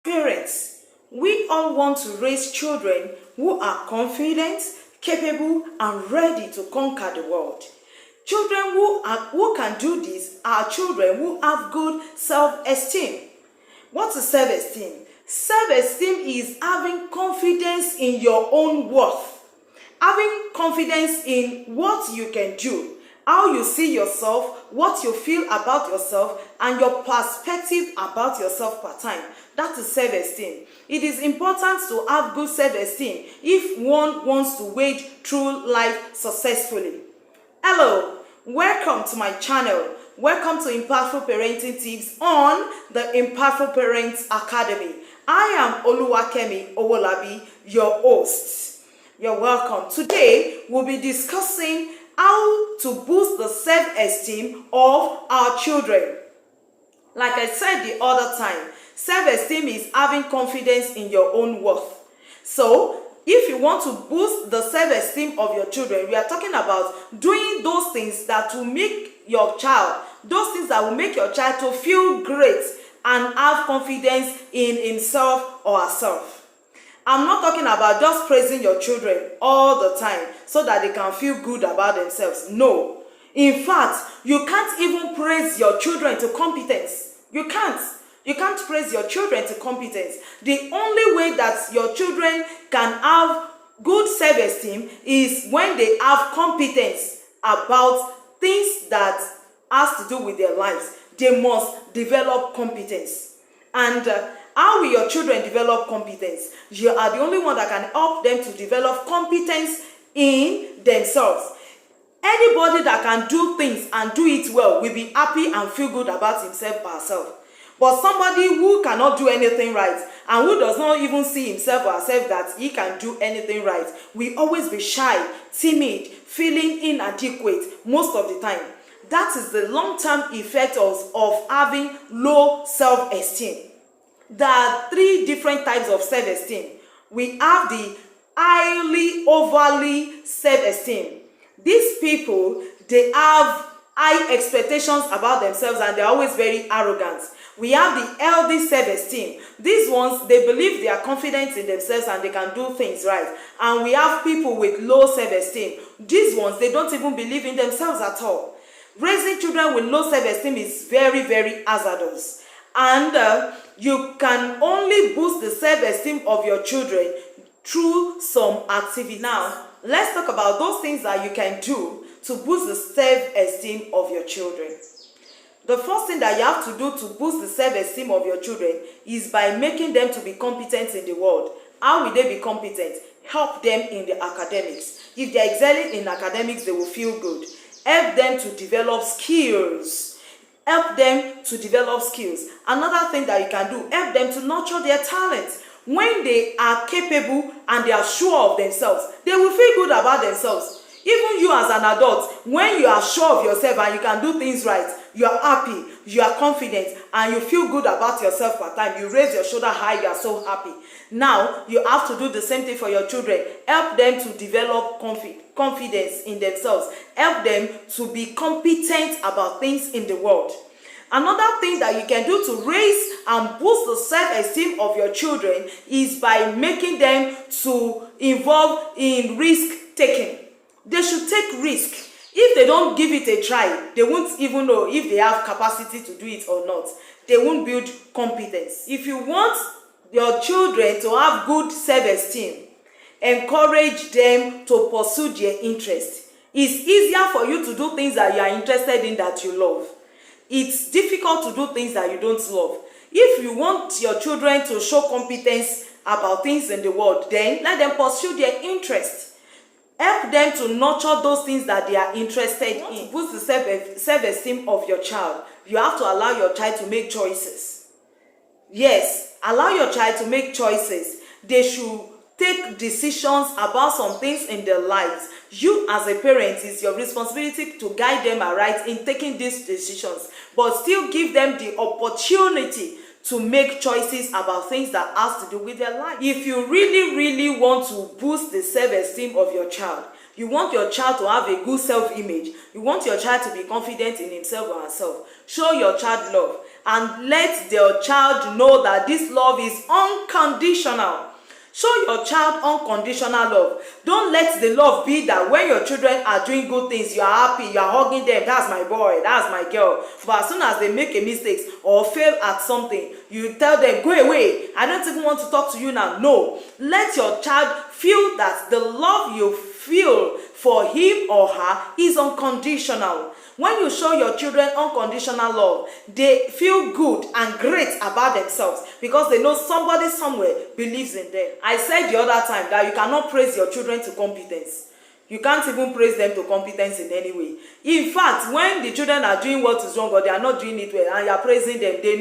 Parents, we all want to raise children who are confident, capable, and ready to conquer the world. Children who can do this are children who have good self-esteem. What is self-esteem? Self-esteem is having confidence in your own worth, having confidence in what you can do, how you see yourself, what you feel about yourself, and your perspective about yourself per time. That is self-esteem. It is important to have good self-esteem if one wants to wage through life successfully. Hello, welcome to my channel. Welcome to Impactful Parenting Tips on the Impactful Parents Academy. I am Oluwakemi Owolabi, your host. You're welcome. Today, we'll be discussing how to boost the self-esteem of our children. Like I said the other time, self-esteem is having confidence in your own worth. So, if you want to boost the self-esteem of your children, we are talking about doing those things that will make your child, those things that will make your child to feel great and have confidence in himself or herself. I'm not talking about just praising your children all the time so that they can feel good about themselves. No. In fact, you can't even praise your children to competence. You can't. You can't praise your children to competence. The only way that your children can have good self-esteem is when they have competence about things that has to do with their lives. They must develop competence. And how will your children develop competence? You are the only one that can help them to develop competence in themselves. Anybody that can do things and do it well will be happy and feel good about himself or herself. But somebody who cannot do anything right and who does not even see himself or herself that he can do anything right will always be shy, timid, feeling inadequate most of the time. That is the long-term effect of having low self-esteem. There are three different types of self-esteem. We have the highly, overly self-esteem. These people, they have high expectations about themselves and they're always very arrogant. We have the healthy self-esteem. These ones, they believe they are confident in themselves and they can do things right. And we have people with low self-esteem. These ones, they don't even believe in themselves at all. Raising children with low self-esteem is very, very hazardous. And you can only boost the self-esteem of your children through some activity. Now, let's talk about those things that you can do to boost the self-esteem of your children. The first thing that you have to do to boost the self-esteem of your children is by making them to be competent in the world. How will they be competent? Help them in the academics. If they're excelling in academics, they will feel good. Help them to develop skills. Help them to develop skills. Another thing that you can do, help them to nurture their talents. When they are capable and they are sure of themselves, they will feel good about themselves. Even you as an adult, when you are sure of yourself and you can do things right, you are happy, you are confident, and you feel good about yourself per time. You raise your shoulder high, you are so happy. Now, you have to do the same thing for your children. Help them to develop confidence in themselves. Help them to be competent about things in the world. Another thing that you can do to raise and boost the self-esteem of your children is by making them to involve in risk-taking. They should take risk. If they don't give it a try, they won't even know if they have capacity to do it or not. They won't build competence. If you want your children to have good self-esteem, encourage them to pursue their interest. It's easier for you to do things that you are interested in that you love. It's difficult to do things that you don't love. If you want your children to show competence about things in the world, then let them pursue their interest. Help them to nurture those things that they are interested in. To boost the self-esteem of your child, you have to allow your child to make choices. Yes, allow your child to make choices. They should take decisions about some things in their lives. You as a parent, it's your responsibility to guide them aright in taking these decisions, but still give them the opportunity to make choices about things that has to do with their life. If you really, really want to boost the self-esteem of your child, you want your child to have a good self-image, you want your child to be confident in himself or herself, show your child love. and let your child know that this love is unconditional. Show your child unconditional love. Don't let the love be that when your children are doing good things, you are happy, you are hugging them, that's my boy, that's my girl. But as soon as they make a mistake or fail at something, you tell them, go away, I don't even want to talk to you now. No, let your child feel that the love you feel for him or her is unconditional. When you show your children unconditional love, they feel good and great about themselves because they know somebody somewhere believes in them. I said the other time that you cannot praise your children to competence. You can't even praise them to competence in any way. In fact, when the children are doing what is wrong or they are not doing it well and you are praising them, they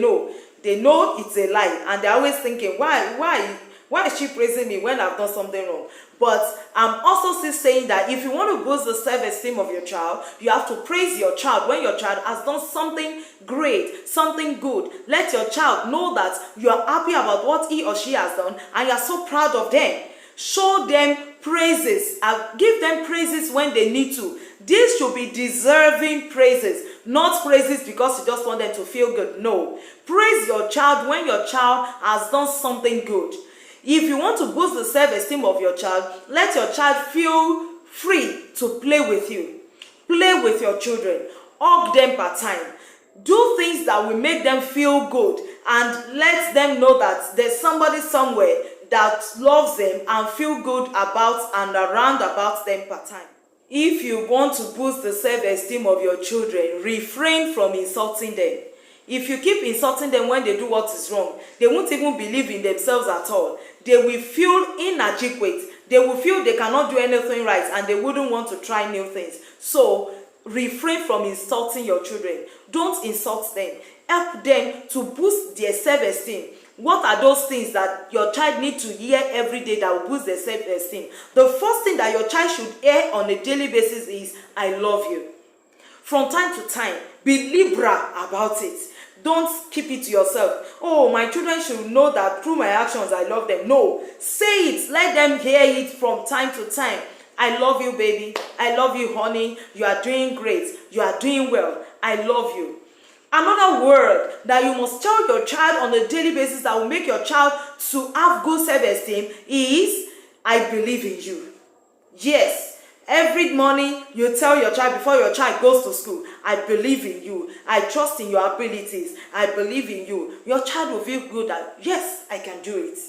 know it's a lie, and they're always thinking, why is she praising me when I've done something wrong? But I'm also still saying that if you want to boost the self-esteem of your child, you have to praise your child when your child has done something great, something good. Let your child know that you are happy about what he or she has done and you are so proud of them. Show them praises and give them praises when they need to. This should be deserving praises, not praises because you just want them to feel good. No. Praise your child when your child has done something good. If you want to boost the self-esteem of your child, let your child feel free to play with you. Play with your children. Hug them per time. Do things that will make them feel good and let them know that there's somebody somewhere that loves them and feel good about and around about them per time. If you want to boost the self-esteem of your children, refrain from insulting them. If you keep insulting them when they do what is wrong, they won't even believe in themselves at all. They will feel inadequate. They will feel they cannot do anything right and they wouldn't want to try new things. So refrain from insulting your children. Don't insult them. Help them to boost their self-esteem. What are those things that your child needs to hear every day that will boost their self-esteem? The first thing that your child should hear on a daily basis is, I love you. From time to time, be liberal about it. Don't keep it to yourself. Oh, my children should know that through my actions I love them. No, say it. Let them hear it from time to time. I love you, baby. I love you, honey. You are doing great. You are doing well. I love you. Another word that you must tell your child on a daily basis that will make your child to have good self-esteem is, I believe in you. Yes. Every morning you tell your child before your child goes to school, I believe in you. I trust in your abilities. I believe in you. Your child will feel good that, yes, I can do it.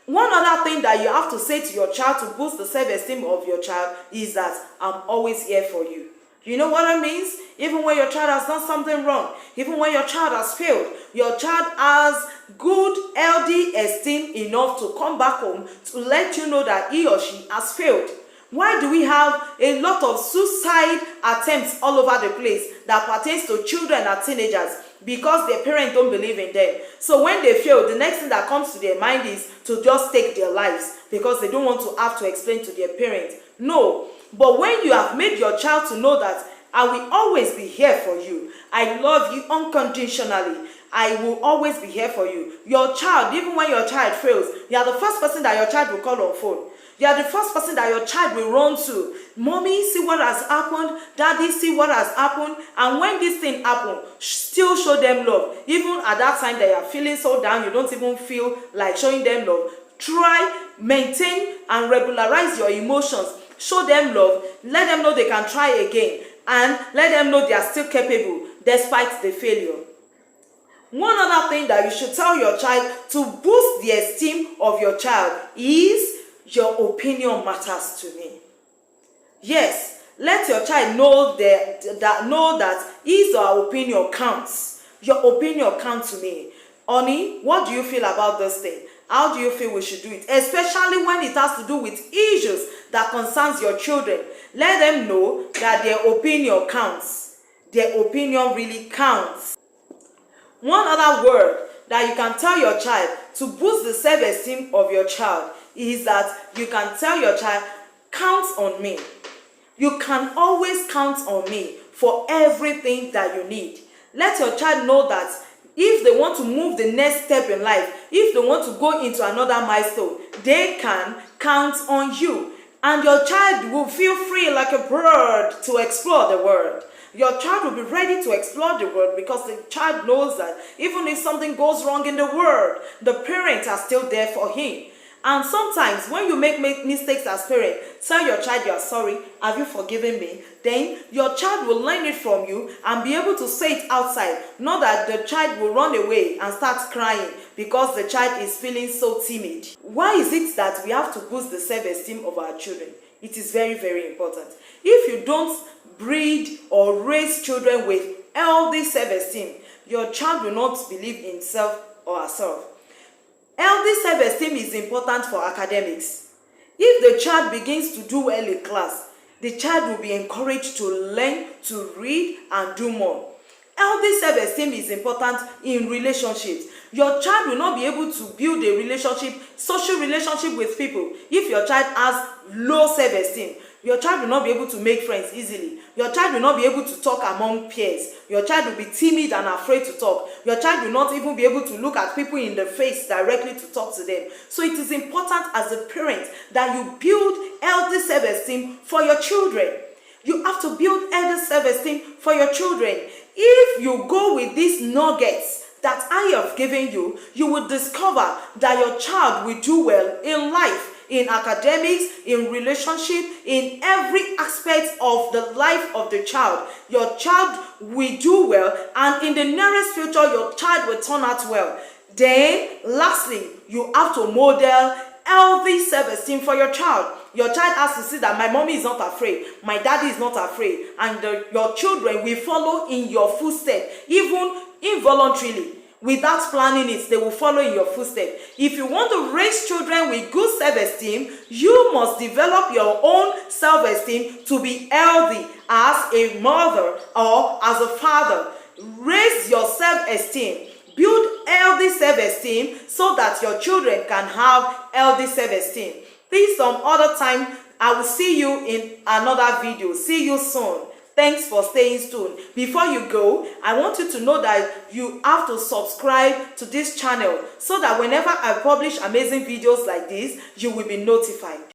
One other thing that you have to say to your child to boost the self-esteem of your child is that I'm always here for you. You know what it means? Even when your child has done something wrong, even when your child has failed, your child has good, healthy esteem enough to come back home to let you know that he or she has failed. Why do we have a lot of suicide attempts all over the place that pertains to children and teenagers? Because their parents don't believe in them. So when they fail, the next thing that comes to their mind is to just take their lives because they don't want to have to explain to their parents. No. But when you have made your child to know that I will always be here for you, I love you unconditionally, I will always be here for you. Your child, even when your child fails, you are the first person that your child will call on phone. You are the first person that your child will run to. Mommy, see what has happened. Daddy, see what has happened. And when this thing happens, still show them love. Even at that time that you are feeling so down, you don't even feel like showing them love. Try, maintain, and regularize your emotions. Show them love. Let them know they can try again. And let them know they are still capable despite the failure. One other thing that you should tell your child to boost the esteem of your child is, your opinion matters to me. Yes, let your child know that his or her opinion counts. Your opinion counts to me. Honey, what do you feel about this thing? How do you feel we should do it? Especially when it has to do with issues that concerns your children. Let them know that their opinion counts. Their opinion really counts. One other word that you can tell your child to boost the self-esteem of your child is that you can tell your child, count on me. You can always count on me for everything that you need. Let your child know that if they want to move the next step in life, if they want to go into another milestone, they can count on you. And your child will feel free like a bird to explore the world. Your child will be ready to explore the world because the child knows that even if something goes wrong in the world, the parents are still there for him. And sometimes when you make mistakes as parent, tell your child you are sorry, have you forgiven me? Then your child will learn it from you and be able to say it outside. Not that the child will run away and start crying because the child is feeling so timid. Why is it that we have to boost the self-esteem of our children? It is very, very important. If you don't breed or raise children with healthy self-esteem, your child will not believe in self or herself. Healthy self-esteem is important for academics. If the child begins to do well in class, the child will be encouraged to learn, to read, and do more. Healthy self-esteem is important in relationships. Your child will not be able to build a relationship, social relationship with people if your child has low self-esteem. Your child will not be able to make friends easily. Your child will not be able to talk among peers. Your child will be timid and afraid to talk. Your child will not even be able to look at people in the face directly to talk to them. So it is important as a parent that you build healthy self-esteem for your children. You have to build healthy self-esteem for your children. If you go with these nuggets that I have given you, you will discover that your child will do well in life, in academics, in relationship, in every aspect of the life of the child. Your child will do well, and in the nearest future, your child will turn out well. Then, lastly, you have to model healthy self-esteem for your child. Your child has to see that my mommy is not afraid, my daddy is not afraid, and your children will follow in your footsteps, even involuntarily. Without planning it, they will follow in your footsteps. If you want to raise children with good self-esteem, you must develop your own self-esteem to be healthy as a mother or as a father. Raise your self-esteem. Build healthy self-esteem so that your children can have healthy self-esteem. Please, some other time, I will see you in another video. See you soon. Thanks for staying tuned. Before you go, I want you to know that you have to subscribe to this channel so that whenever I publish amazing videos like this, you will be notified.